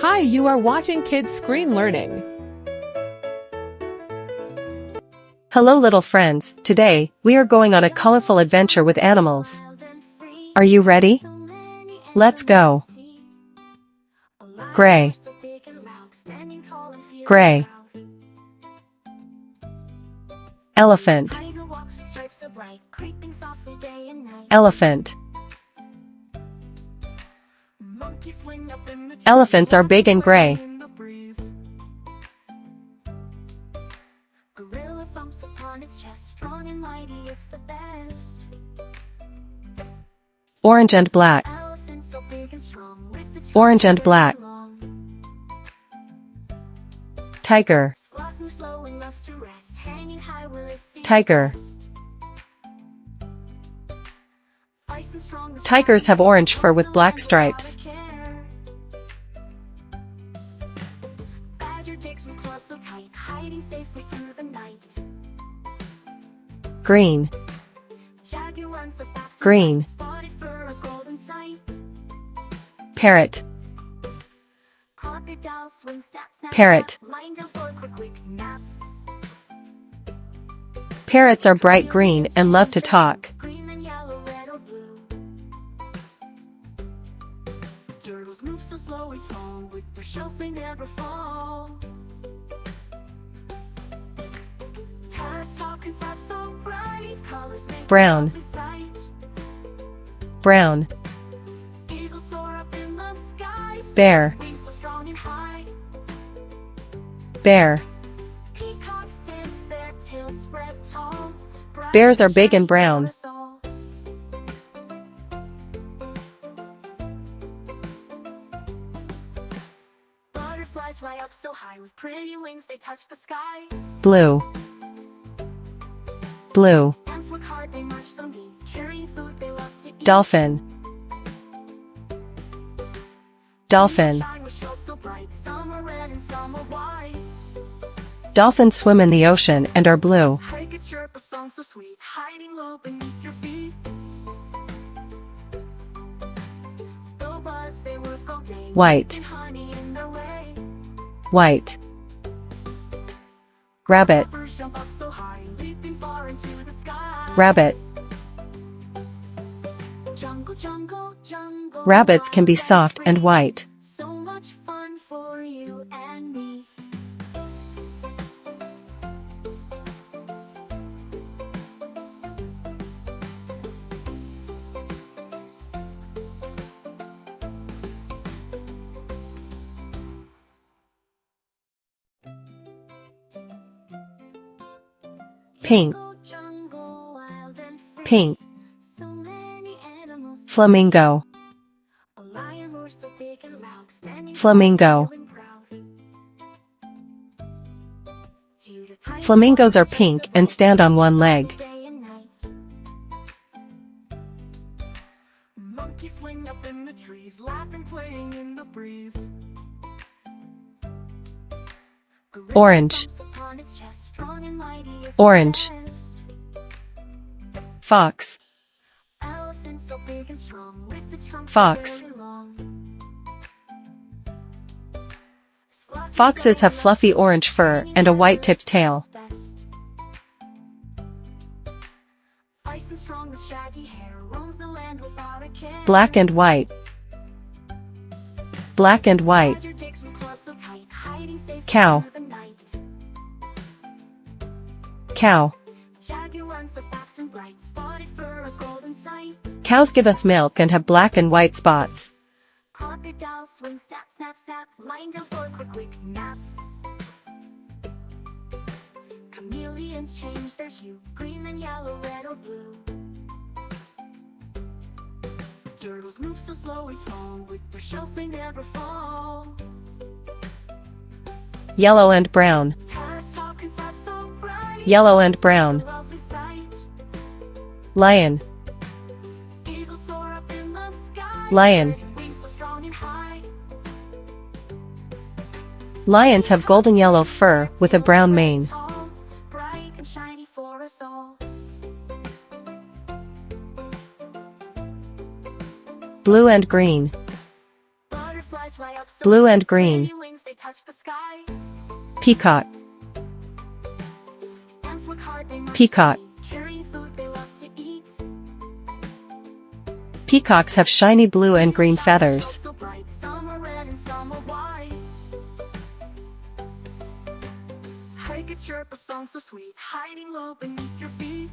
Hi, you are watching Kids Screen Learning. Hello little friends, today, we are going on a colorful adventure with animals. Are you ready? Let's go. Gray. Gray. Elephant. Elephant. Elephants are big and gray. Orange and black. Orange and black. Tiger. Tiger. Tigers have orange fur with black stripes. Green. Green. Parrot. Parrot. Parrots are bright green and love to talk. Brown. Brown. Bear. Bear. Bears are big and brown. Blue. Blue. Dolphin. Dolphin. Dolphins swim in the ocean and are blue. White. White. Rabbit. Rabbit. Rabbits can be soft and white. Pink. Pink. Flamingo. Flamingo. Flamingos are pink and stand on one leg. Orange. Orange. Fox. Fox. Foxes have fluffy orange fur and a white-tipped tail. Black and white. Black and white. Cow. Cow. Cows give us milk and have black and white spots. Chameleons change their hue, green and yellow, red or blue. Turtles move so slow and small, with their shells they never fall. Yellow and brown. Yellow and brown. Lion. Lion. Lions have golden yellow fur with a brown mane. Blue and green. blue and green. Peacock. Peacock. Peacocks have shiny blue and green feathers. Chirp a song so sweet, hiding low beneath your feet.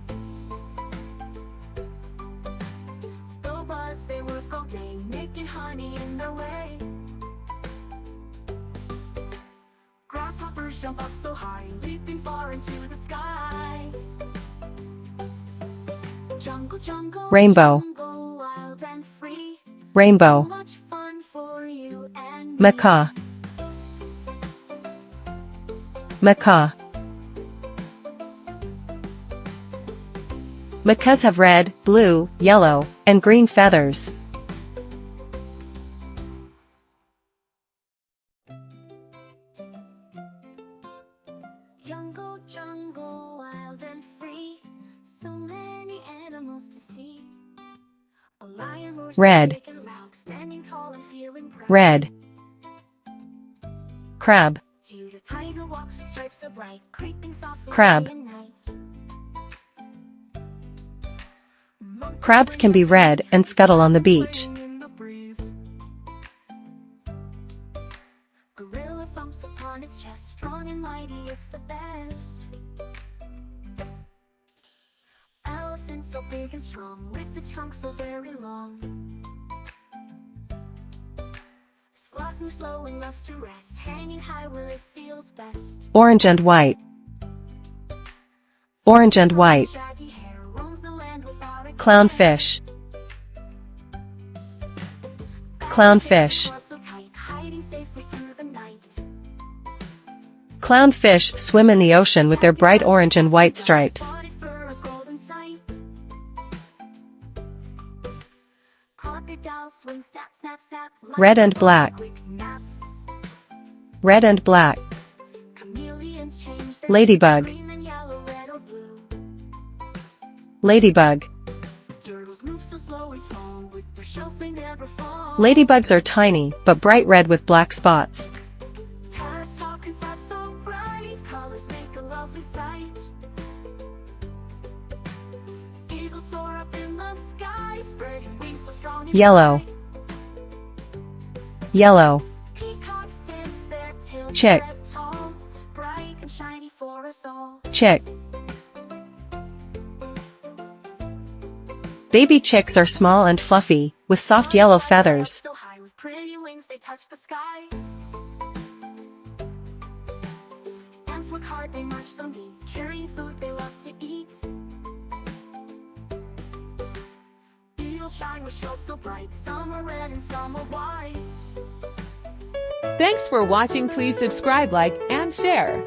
Go buzz, they work all day, making honey in their way. Grasshoppers jump up so high, leaping far into the sky. Jungle, jungle, Rainbow. jungle, wild and free. Rainbow. So much fun for you and me. Macaw. Macaw. Macaws have red, blue, yellow, and green feathers. Jungle, jungle, wild and free. So many animals to see. A lion roars Red. big and loud, standing tall and feeling proud. Red. Crab. The tiger walks with stripes so bright, creeping softly Crab. day and night. Crabs can be red and scuttle on the beach. Gorilla thumps upon its chest, strong and mighty, it's the best. Elephant so big and strong, with its trunk so very long. Sloth moves slow and loves to rest, hanging high where it feels best. Orange and white. Orange and white. Shaggy hair roams the land without a care. Clownfish. Clownfish. So tight, hiding safely through the night. Clownfish swim in the ocean with their bright orange and white stripes. Spotted for a golden sight. Crocodile swim, snap, snap, snap. Red and black. Quick nap. Red and black. Chameleons change their Ladybug. green and yellow, red or blue. Ladybug. Turtles move so slow and small, with their shells they never fall. Ladybugs are tiny, but bright red with black spots. Parrots talk and flap so bright, colors make a lovely sight. Eagles soar up in the sky, spreading wings so strong and Yellow. bright. Yellow. Peacocks dance their tails Chick. red tall, bright and shiny for us all. Chick. Baby chicks are small and fluffy, with soft yellow feathers. So high with pretty wings they touch the sky. Ants work hard, they march so neat, carrying food they love to eat. Beetles shine with shells so bright, some are red and some are white. Thanks for watching. Please subscribe, like, and share.